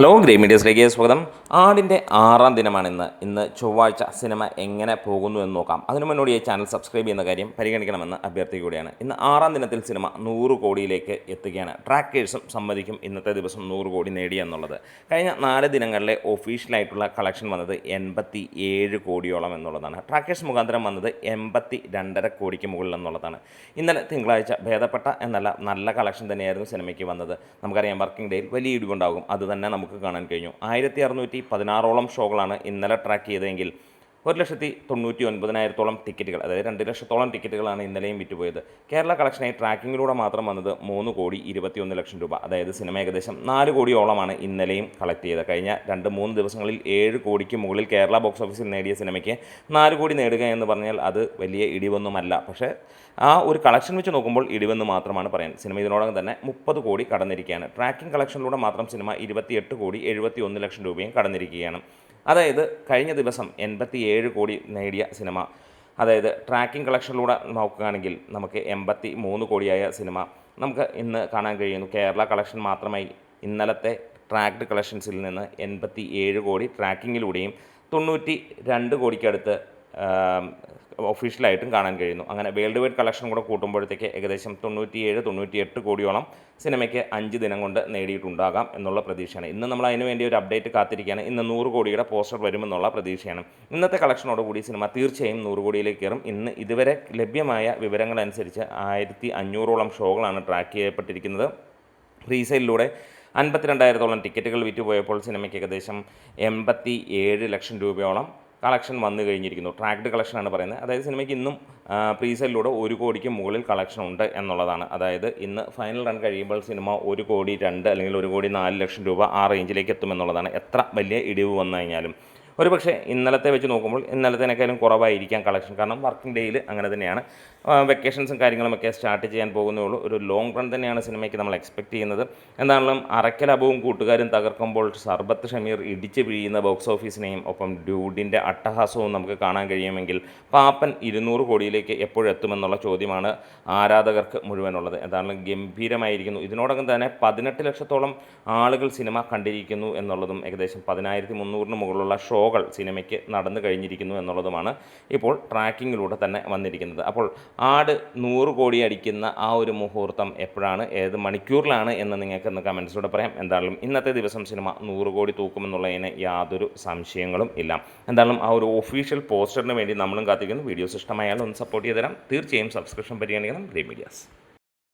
Hello grey മീഡിയസിലേക്ക് സ്വാഗതം. ആടിൻ്റെ 6-ാം ദിനമാണ് ഇന്ന് ചൊവ്വാഴ്ച. സിനിമ എങ്ങനെ പോകുന്നു എന്ന് നോക്കാം. അതിനു മുന്നോടി ഈ ചാനൽ സബ്സ്ക്രൈബ് ചെയ്യുന്ന കാര്യം പരിഗണിക്കണമെന്ന് അഭ്യർത്ഥിക്കുകയാണ്. ഇന്ന് 6-ാം ദിനത്തിൽ സിനിമ 100 കോടിയിലേക്ക് എത്തുകയാണ്. ട്രാക്കേഴ്സും സമ്മതിക്കും ഇന്നത്തെ ദിവസം 100 കോടി നേടിയെന്നുള്ളത്. കഴിഞ്ഞ 4 ദിനങ്ങളിലെ ഒഫീഷ്യലായിട്ടുള്ള കളക്ഷൻ വന്നത് 87 കോടിയോളം എന്നുള്ളതാണ്. ട്രാക്കേഴ്സ് മുഖാന്തരം വന്നത് 82.5 കോടിക്ക് മുകളിൽ എന്നുള്ളതാണ്. ഇന്നലെ തിങ്കളാഴ്ച ഭേദപ്പെട്ട എന്നല്ല നല്ല കളക്ഷൻ തന്നെയായിരുന്നു സിനിമയ്ക്ക് വന്നത്. നമുക്കറിയാം വർക്കിംഗ് ഡേയിൽ വലിയ ഇടിവുണ്ടാകും. അതുതന്നെ നമുക്ക് കാണാൻ കഴിഞ്ഞു. 1616ഓളം ഷോകളാണ് ഇന്നലെ ട്രാക്ക് ചെയ്തതെങ്കിൽ 1,99,000 ടിക്കറ്റുകൾ, അതായത് 2 ലക്ഷത്തോളം ടിക്കറ്റുകളാണ് ഇന്നലെയും വിറ്റുപോയത്. കേരള കളക്ഷനായി ട്രാക്കിങ്ങിലൂടെ മാത്രം വന്നത് 3,21,00,000 രൂപ. അതായത് സിനിമ ഏകദേശം 4 കോടിയോളമാണ് ഇന്നലെയും കളക്ട് ചെയ്തത്. കഴിഞ്ഞ 2-3 ദിവസങ്ങളിൽ 7 കോടിക്ക് മുകളിൽ കേരള ബോക്സ് ഓഫീസിൽ നേടിയ സിനിമയ്ക്ക് 4 കോടി നേടുക എന്ന് പറഞ്ഞാൽ അത് വലിയ ഇടിവൊന്നുമല്ല. പക്ഷേ ആ ഒരു കളക്ഷൻ വെച്ച് നോക്കുമ്പോൾ ഇടിവെന്ന് മാത്രമാണ് പറയാൻ. സിനിമ ഇതിനോടകം തന്നെ 30 കോടി കടന്നിരിക്കുകയാണ്. ട്രാക്കിംഗ് കളക്ഷനിലൂടെ മാത്രം സിനിമ 28,71,00,000 രൂപയും കടന്നിരിക്കുകയാണ്. അതായത് കഴിഞ്ഞ ദിവസം 87 കോടി നേടിയ സിനിമ, അതായത് ട്രാക്കിംഗ് കളക്ഷനിലൂടെ നോക്കുകയാണെങ്കിൽ നമുക്ക് 83 കോടിയായ സിനിമ നമുക്ക് ഇന്ന് കാണാൻ കഴിയുന്നു. കേരള കളക്ഷൻ മാത്രമായി ഇന്നലത്തെ ട്രാക്ഡ് കളക്ഷൻസിൽ നിന്ന് 87 കോടി ട്രാക്കിങ്ങിലൂടെയും 92 കോടിക്കടുത്ത് ഒഫീഷ്യലായിട്ടും കാണാൻ കഴിയുന്നു. അങ്ങനെ വേൾഡ് വൈഡ് കളക്ഷൻ കൂടെ കൂട്ടുമ്പോഴത്തേക്ക് ഏകദേശം 97-98 കോടിയോളം സിനിമയ്ക്ക് 5 ദിനം കൊണ്ട് നേടിയിട്ടുണ്ടാകാം എന്നുള്ള പ്രതീക്ഷയാണ്. ഇന്ന് നമ്മൾ അതിന് വേണ്ടി ഒരു അപ്ഡേറ്റ് കാത്തിരിക്കുകയാണ്. ഇന്ന് 100 കോടിയുടെ പോസ്റ്റർ വരുമെന്നുള്ള പ്രതീക്ഷയാണ്. ഇന്നത്തെ കളക്ഷനോടുകൂടി സിനിമ തീർച്ചയായും 100 കോടിയിലേക്ക് കയറും. ഇന്ന് ഇതുവരെ ലഭ്യമായ വിവരങ്ങളനുസരിച്ച് 1500ഓളം ഷോകളാണ് ട്രാക്ക് ചെയ്യപ്പെട്ടിരിക്കുന്നത്. റീസെയിലൂടെ 52,000-ഓളം ടിക്കറ്റുകൾ വിറ്റുപോയപ്പോൾ സിനിമയ്ക്ക് ഏകദേശം 87 ലക്ഷം രൂപയോളം കളക്ഷൻ വന്നു കഴിഞ്ഞിരിക്കുന്നു. ട്രാക്ഡ് കളക്ഷനാണ് പറയുന്നത്. അതായത് സിനിമയ്ക്ക് ഇന്നും പ്രീസെയിലൂടെ 1 കോടിക്ക് മുകളിൽ കളക്ഷൻ ഉണ്ട് എന്നുള്ളതാണ്. അതായത് ഇന്ന് ഫൈനൽ റൺ കഴിയുമ്പോൾ സിനിമ 1 കോടി 2 അല്ലെങ്കിൽ 1 കോടി 4 ലക്ഷം രൂപ ആ റേഞ്ചിലേക്ക് എത്തുമെന്നുള്ളതാണ്. എത്ര വലിയ ഇടിവ് വന്നു കഴിഞ്ഞാലും ഒരു പക്ഷേ ഇന്നലത്തെ വെച്ച് നോക്കുമ്പോൾ ഇന്നലത്തേനേക്കാളും കുറവായിരിക്കാം കളക്ഷൻ. കാരണം വർക്കിംഗ് ഡേയിൽ അങ്ങനെ തന്നെയാണ്. വെക്കേഷൻസും കാര്യങ്ങളുമൊക്കെ സ്റ്റാർട്ട് ചെയ്യാൻ പോകുന്നേ ഉള്ളൂ. ഒരു ലോങ് റൺ തന്നെയാണ് സിനിമയ്ക്ക് നമ്മൾ എക്സ്പെക്റ്റ് ചെയ്യുന്നത്. എന്താണെങ്കിലും അറക്കലബവും കൂട്ടുകാരും തകർക്കുമ്പോൾ സർബത്ത് ഷമീർ ഇടിച്ച് പിഴിയുന്ന ബോക്സ് ഓഫീസിനെയും ഒപ്പം ഡ്യൂഡിൻ്റെ അട്ടഹാസവും നമുക്ക് കാണാൻ കഴിയുമെങ്കിൽ പാപ്പൻ 200 കോടിയിലേക്ക് എപ്പോഴെത്തുമെന്നുള്ള ചോദ്യമാണ് ആരാധകർക്ക് മുഴുവനുള്ളത്. എന്താണെങ്കിലും ഗംഭീരമായിരിക്കുന്നു. ഇതിനോടകം തന്നെ 18 ലക്ഷത്തോളം ആളുകൾ സിനിമ കണ്ടിരിക്കുന്നു എന്നുള്ളതും ഏകദേശം 10,300-ന് മുകളിലുള്ള ഷോകൾ സിനിമയ്ക്ക് നടന്നു കഴിഞ്ഞിരിക്കുന്നു എന്നുള്ളതുമാണ് ഇപ്പോൾ ട്രാക്കിങ്ങിലൂടെ തന്നെ വന്നിരിക്കുന്നത്. അപ്പോൾ ആട് 100 കോടി അടിക്കുന്ന ആ ഒരു മുഹൂർത്തം എപ്പോഴാണ്, ഏത് മണിക്കൂറിലാണ് എന്ന് നിങ്ങൾക്ക് ഇന്ന് കമൻസിലൂടെ പറയാം. എന്തായാലും ഇന്നത്തെ ദിവസം സിനിമ 100 കോടി തൂക്കുമെന്നുള്ളതിന് യാതൊരു സംശയങ്ങളും ഇല്ല. എന്തായാലും ആ ഒരു ഒഫീഷ്യൽ പോസ്റ്ററിന് വേണ്ടി നമ്മളും കാത്തിരിക്കുന്നു. വീഡിയോസ് ഇഷ്ടമായാലും ഒന്ന് സപ്പോർട്ട് ചെയ്ത് തരാം. തീർച്ചയായും സബ്സ്ക്രിപ്ഷൻ പരിഗണിക്കണം. Grey medias.